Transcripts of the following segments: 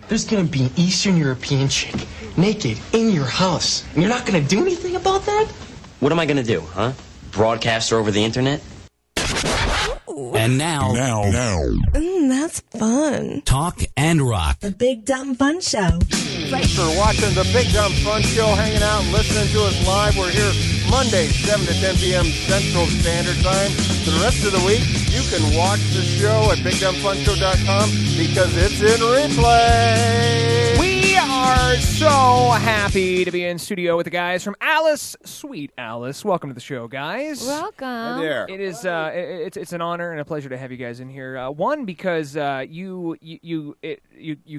There's gonna be an Eastern European chick naked in your house, and you're not gonna do anything about that? What am I gonna do, huh? Broadcast her over the internet? And now. That's fun. Talk and rock. The Big Dumb Fun Show. Thanks for watching the Big Dumb Fun Show, hanging out and listening to us live. We're here Mondays, 7 to 10 p.m. Central Standard Time. For the rest of the week, you can watch the show at BigDumbFunShow.com because it's in replay. We are so happy to be in studio with the guys from Alice, Sweet Alice. Welcome to the show, guys. Welcome. Hey there. It is it's an honor and a pleasure to have you guys in here. One, because you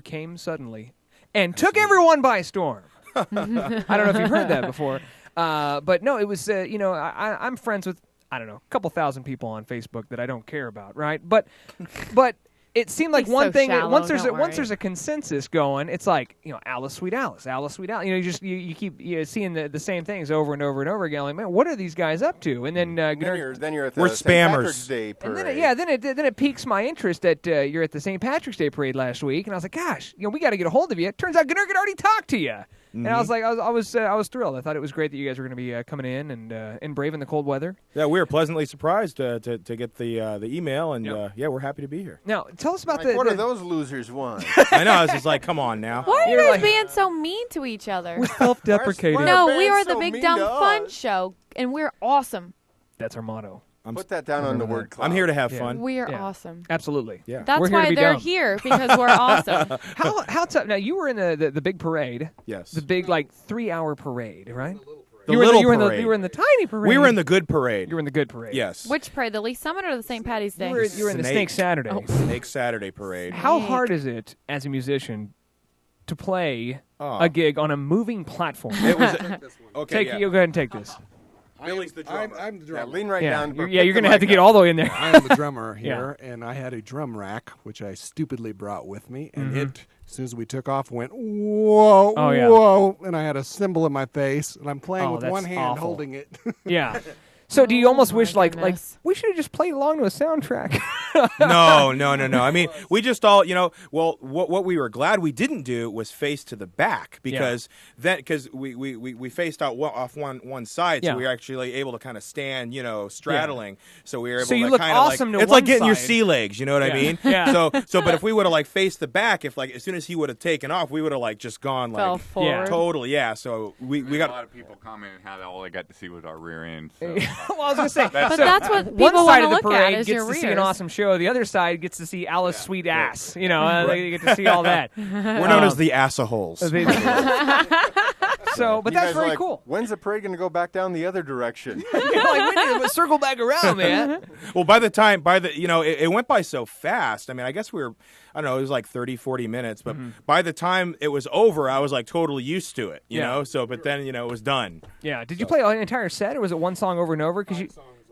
came suddenly and took everyone by storm. I don't know if you've heard that before, but no, it was I'm friends with a couple thousand people on Facebook that I don't care about, right? But it seemed like He's one so thing. shallow, Once don't worry. there's a consensus going, it's like Alice, Sweet Alice, Alice, Sweet Alice. You keep seeing the same things over and over and over again. Like, man, what are these guys up to? And then Then you're at the We're St. spammers. Patrick's Day parade. then it piques my interest that you're at the St. Patrick's Day parade last week, and I was like, gosh, we got to get a hold of you. It turns out Gnurk had already talked to you, and I was like, I was thrilled. I thought it was great that you guys were going to be coming in and braving the cold weather. Yeah, we were pleasantly surprised to get the email, and Yep. we're happy to be here. Now, tell us about Like, what the are those losers want? I know, I was just like, come on now. Why are you You're guys like- being so mean to each other? self-deprecating. Why No, are we fans are the so Big mean Dumb to Fun us? Show, and we're awesome. That's our motto. Put that down on the word cloud. I'm here to have Yeah. fun. We are Yeah. awesome. Absolutely. Yeah. That's We're here to why be they're dumb. here, because we're awesome. How tough? Now you were in the big parade, Yes. the big 3-hour parade, right? The you were little you were in parade. you were in the tiny parade. We were in the good parade. You were in the good parade. Yes. Which parade, the Lee Summit or the St. Patty's Day? You were in the Snake Saturday. Oh. Snake Saturday parade. How hard is it as a musician to play Oh. a gig on a moving platform? It was okay. You go ahead and take this. Billy's the drummer. I'm the Yeah, drummer. lean right Yeah, down. you're going to have to get all the way in there. I am the drummer Yeah. here, and I had a drum rack, which I stupidly brought with me, and Mm-hmm. it, as soon as we took off, went, whoa, Oh, yeah. whoa, and I had a cymbal in my face, and I'm playing Oh, with that's one hand awful. holding it. Yeah. So do you almost my wish like goodness. we should have just played along to a soundtrack? No. I mean, we just all, what we were glad we didn't do was face to the back because we faced out off one side, so Yeah. we were actually able to kind of stand, straddling. So we were able So you to look kind of awesome to it's one like getting your side. sea legs, you know what I Yeah. mean? Yeah. So but if we would have faced the back, if as soon as he would have taken off, we would have just gone Fell forward. totally, yeah. So we A got lot of people commented how all they got to see was our rear end. So. Well, I was going to say, But that's what one people side want of to the look at parade is gets your to see an rears. awesome show. The other side gets to see Alice Sweet Ass. They get to see all that. we're known as the assaholes. So, but You that's guys very like, cool. When's the parade going to go back down the other direction? We need to circle back around, man. Well, it went by so fast. I mean, I guess we were, I don't know, it was like 30, 40 minutes. But by the time it was over, I was totally used to it, you Yeah. know? So, but then, it was done. Yeah. Did you play an entire set, or was it one song over and over?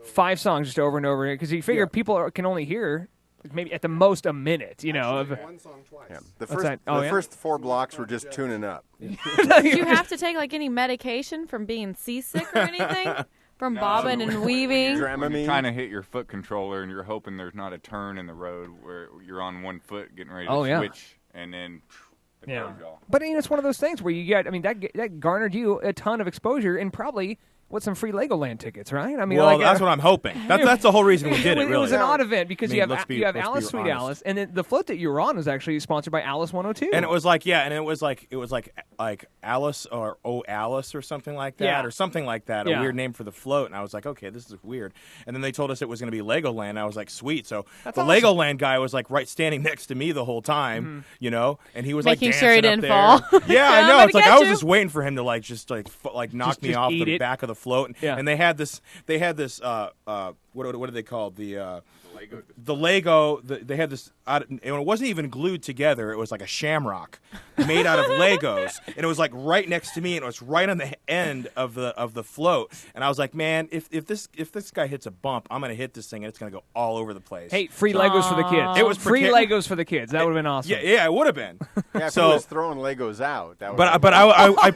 5 songs just over and over. Because you figure people can only hear maybe at the most a minute, of One song twice. Yeah. The What's that? first, Oh, the yeah? first 4 blocks were just tuning up. Do you have to take any medication from being seasick or anything? From bobbing and weaving? You're Dramamine. trying to hit your foot controller, and you're hoping there's not a turn in the road where you're on one foot getting ready to Oh, yeah. switch, and then it Yeah. throws you off. But it's one of those things where you get, that garnered you a ton of exposure and probably some free Legoland tickets, right? I mean, Well, that's what I'm hoping. That's the whole reason we did it, It really. was an odd event because I mean, you have let's be Alice Sweet honest. Alice, and then the float that you were on was actually sponsored by Alice 102. And it was like Alice or Alice or something like that, Yeah. or something like that, Yeah. a weird name for the float. And I was like, okay, this is weird. And then they told us it was going to be Legoland. And I was like, sweet. So That's the awesome. Legoland guy was right standing next to me the whole time, and he was Making dancing sure he up didn't there. fall. Yeah, I I'm know. gonna It's like get I was you. just waiting for him to knock Just me off eat the it. back of the float. Yeah. And they had this. What are they called? The Lego. They had this, and it wasn't even glued together. It was like a shamrock made out of Legos, and it was right next to me, and it was right on the end of the float. And I was like, man, if this guy hits a bump, I'm gonna hit this thing, and it's gonna go all over the place. Hey, free Legos for the kids. It was free pretend- Legos for the kids. That would have been awesome. Yeah, it would have been. Yeah, if So- he was throwing Legos out. That But would I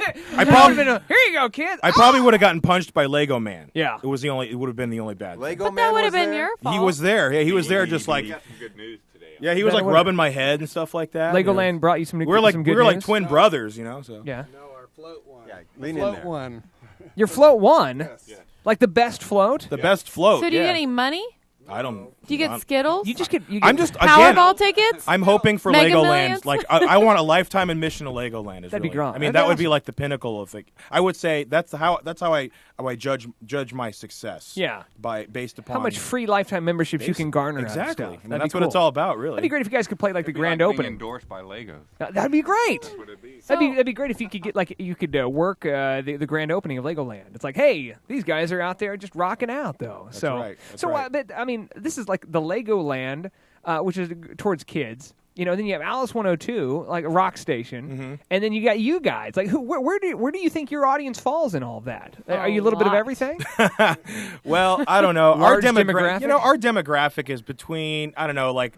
probably Here you go, kids. I probably would have gotten punched by Lego Man. Yeah. It would have been the only bad thing. Lego But Man that would was have been there? your fault. He was there. Yeah, he was there just like. Got some good news today. Yeah, he was like rubbing my head and stuff like that. Legoland brought you some. We're like some good like news? twin brothers, you know. So Yeah. No, our float one. Yeah, lean in float there. one. Your float won. Like the best float. the best float. So do you yeah. get any money? I don't. Do you get Skittles? You just get. I'm just again. Powerball tickets? I'm hoping for Mega Legoland. Millions? Like I want a lifetime admission to Legoland. Is That'd be really, great. I mean, That'd that be would be awesome. like the pinnacle of. I would say that's how I judge my success. Yeah. Based upon How much free lifetime memberships you can garner Exactly. out of stuff. I mean, That'd that's be what it's cool. all about, really. That'd be great if you guys could play like the It'd be grand like opening. Being endorsed by Legos. That'd be great. That's what it'd be. That'd be great if you could get you could work the grand opening of Legoland. It's like, hey, these guys are out there just rocking out though. That's so right. That's so right. but I mean, this is like the Legoland, which is towards kids. You know, then you have Alice 102, like a rock station, and then you got you guys. Like, where do you think your audience falls in all of that? Are you a little bit of lot. everything? Well, I don't know. Large our demographic? You know, our demographic is between I don't know, like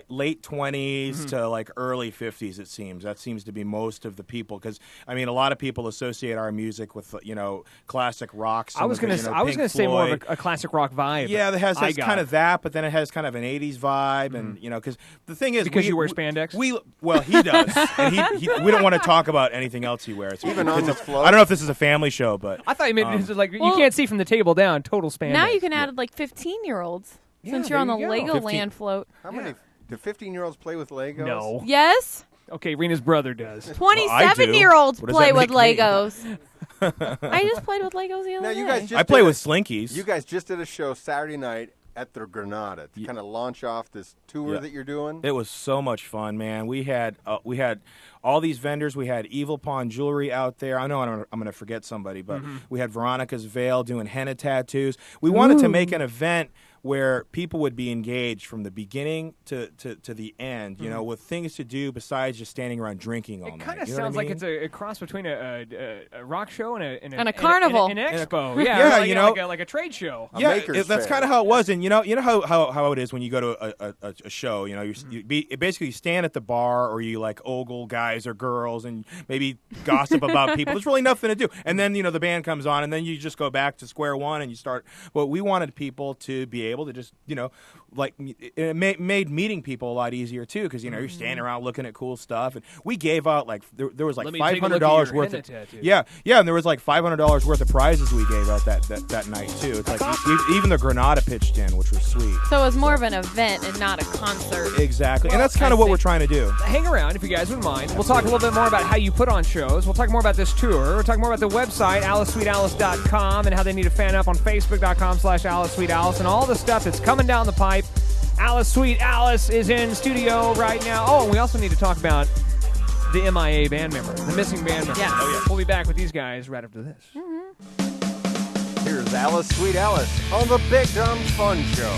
late 20s to like early 50s. It seems that seems to be most of the people because I mean, a lot of people associate our music with classic rock. I was gonna say more of a classic rock vibe. Yeah, that has I got kind it. of that, but then it has kind of an 80s vibe, and because the thing is, Because you wear spandex? Well, he does, and we don't want to talk about anything else he wears. Even on this float? I don't know if this is a family show, but I thought you meant this is like you Well- can't see from the table down. Total spandex. Now you can add like 15-year-olds since you're there on the you go. Legoland float. How many? Do 15-year-olds play with Legos? No. Yes, Okay, Rena's brother does. 27-year-olds What does play that with make me? Legos. I just played with Legos the other Now day. you guys just I play did with slinkies. You guys just did a show Saturday night at the Granada to kind of launch off this tour Yeah. that you're doing. It was so much fun, man. We had all these vendors. We had Evil Pawn Jewelry out there. I know I'm going to forget somebody, but we had Veronica's Veil doing henna tattoos. We wanted to make an event where people would be engaged from the beginning to the end, with things to do besides just standing around drinking all It night. kind of You know what sounds I like mean? it's a cross between a rock show and And a carnival. an expo. Yeah, like a trade show. A yeah, maker's that's fair. kind of how it was, and you know how it is when you go to a show. You basically stand at the bar, or you like ogle guys or girls, and maybe gossip about people. There's really nothing to do, and then the band comes on, and then you just go back to square one, and you start. Well, we wanted people to be able to just like it made meeting people a lot easier too, because you're standing around looking at cool stuff, and we gave out like there was like Let me take a look at $500 your worth henna of tattoo. yeah, and there was like $500 worth of prizes we gave out that night too. It's like even the Granada pitched in, which was sweet. So it was more of an event and not a concert. Exactly, and that's kind of what we're trying to do. Hang around if you guys wouldn't mind. We'll talk a little bit more about how you put on shows. We'll talk more about this tour. We'll talk more about the website, AliceSweetAlice.com, and how they need to fan up on Facebook.com/AliceSweetAlice, and all the stuff that's coming down the pipe. Alice Sweet Alice is in studio right now. Oh, and we also need to talk about the MIA band member, the missing band member. Yes. Oh, yeah. We'll be back with these guys right after this. Here's Alice, Sweet Alice, on the Big Dumb Fun Show.